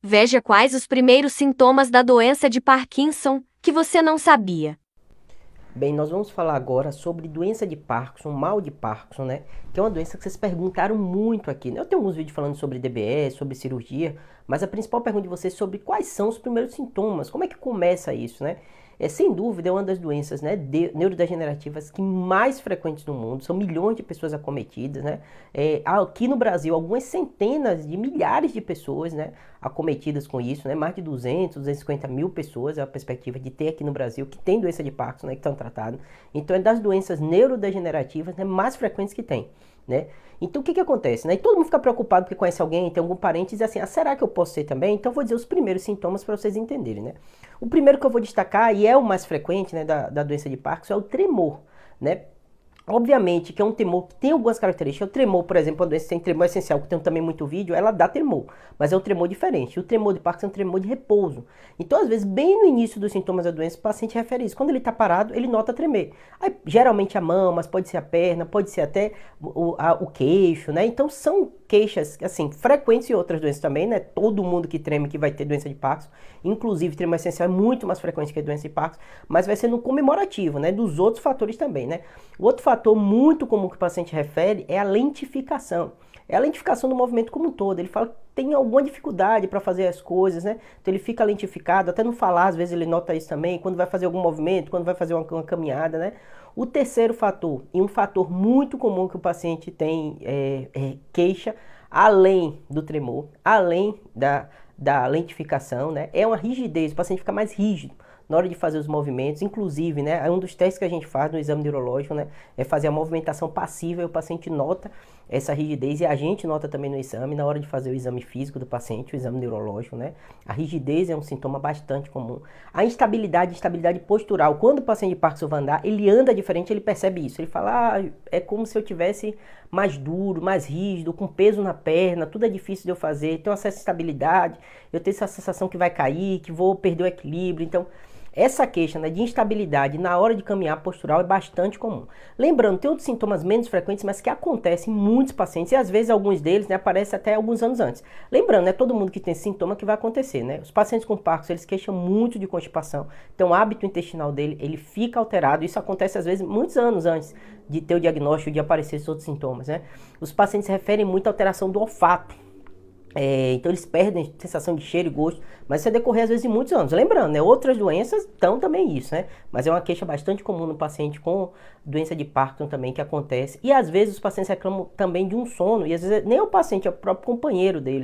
Veja quais os primeiros sintomas da doença de Parkinson que você não sabia. Bem, nós vamos falar agora sobre doença de Parkinson, mal de Parkinson, né? Que é uma doença que vocês perguntaram muito aqui, né? Eu tenho alguns vídeos falando sobre DBS, sobre cirurgia, mas a principal pergunta de vocês é sobre quais são os primeiros sintomas, como é que começa isso, né? Sem dúvida, é uma das doenças, né, neurodegenerativas que mais frequentes no mundo, são milhões de pessoas acometidas, né? Aqui no Brasil, algumas centenas de milhares de pessoas, né, acometidas com isso, né? Mais de 250 mil pessoas, é a perspectiva de ter aqui no Brasil, que tem doença de Parkinson, né, que estão tratadas. Então, é das doenças neurodegenerativas, né, mais frequentes que tem, né? Então, o que acontece, né? E todo mundo fica preocupado porque conhece alguém, tem algum parente e diz assim, será que eu posso ser também? Então, eu vou dizer os primeiros sintomas para vocês entenderem, né? O primeiro que eu vou destacar, e é o mais frequente, né, da doença de Parkinson, é o tremor, né? Obviamente que é um tremor que tem algumas características. O tremor, por exemplo, a doença tem tremor essencial, que tem também muito vídeo, ela dá tremor, mas é um tremor diferente. O tremor de Parkinson é um tremor de repouso. Então, às vezes, bem no início dos sintomas da doença, o paciente refere isso. Quando ele está parado, ele nota tremer. Aí, geralmente a mão, mas pode ser a perna, pode ser até o queixo, né? Então, são queixas, assim, frequentes em outras doenças também, né? Todo mundo que treme que vai ter doença de Parkinson, inclusive tremor essencial é muito mais frequente que a doença de Parkinson, mas vai ser no comemorativo, né? Dos outros fatores também, né? O outro fator muito comum que o paciente refere é a lentificação. É a lentificação do movimento como um todo. Ele fala que tem alguma dificuldade para fazer as coisas, né? Então ele fica lentificado, até não falar, às vezes ele nota isso também, quando vai fazer algum movimento, quando vai fazer uma caminhada, né? O terceiro fator, e um fator muito comum que o paciente tem queixa, além do tremor, além da lentificação, né? É uma rigidez, o paciente fica mais rígido na hora de fazer os movimentos, inclusive, né, um dos testes que a gente faz no exame neurológico, né, é fazer a movimentação passiva e o paciente nota essa rigidez e a gente nota também no exame, na hora de fazer o exame físico do paciente, o exame neurológico, né, a rigidez é um sintoma bastante comum. A instabilidade postural, quando o paciente de Parkinson vai andar, ele anda diferente, ele percebe isso, ele fala, é como se eu tivesse mais duro, mais rígido, com peso na perna, tudo é difícil de eu fazer, tenho acesso à estabilidade, eu tenho essa sensação que vai cair, que vou perder o equilíbrio, então essa queixa, né, de instabilidade na hora de caminhar postural é bastante comum. Lembrando, tem outros sintomas menos frequentes, mas que acontecem em muitos pacientes e às vezes alguns deles, né, aparecem até alguns anos antes. Lembrando, é todo mundo que tem esse sintoma que vai acontecer, né? Os pacientes com Parkinson, eles queixam muito de constipação, então o hábito intestinal dele, ele fica alterado, isso acontece às vezes muitos anos antes de ter o diagnóstico, de aparecer esses outros sintomas, né? Os pacientes referem muito à alteração do olfato. Então eles perdem sensação de cheiro e gosto, mas isso é decorrer às vezes de muitos anos. Lembrando, né, outras doenças estão também isso, né? Mas é uma queixa bastante comum no paciente com doença de Parkinson também que acontece. E às vezes os pacientes reclamam também de um sono, e às vezes nem é o paciente, é o próprio companheiro dele, né?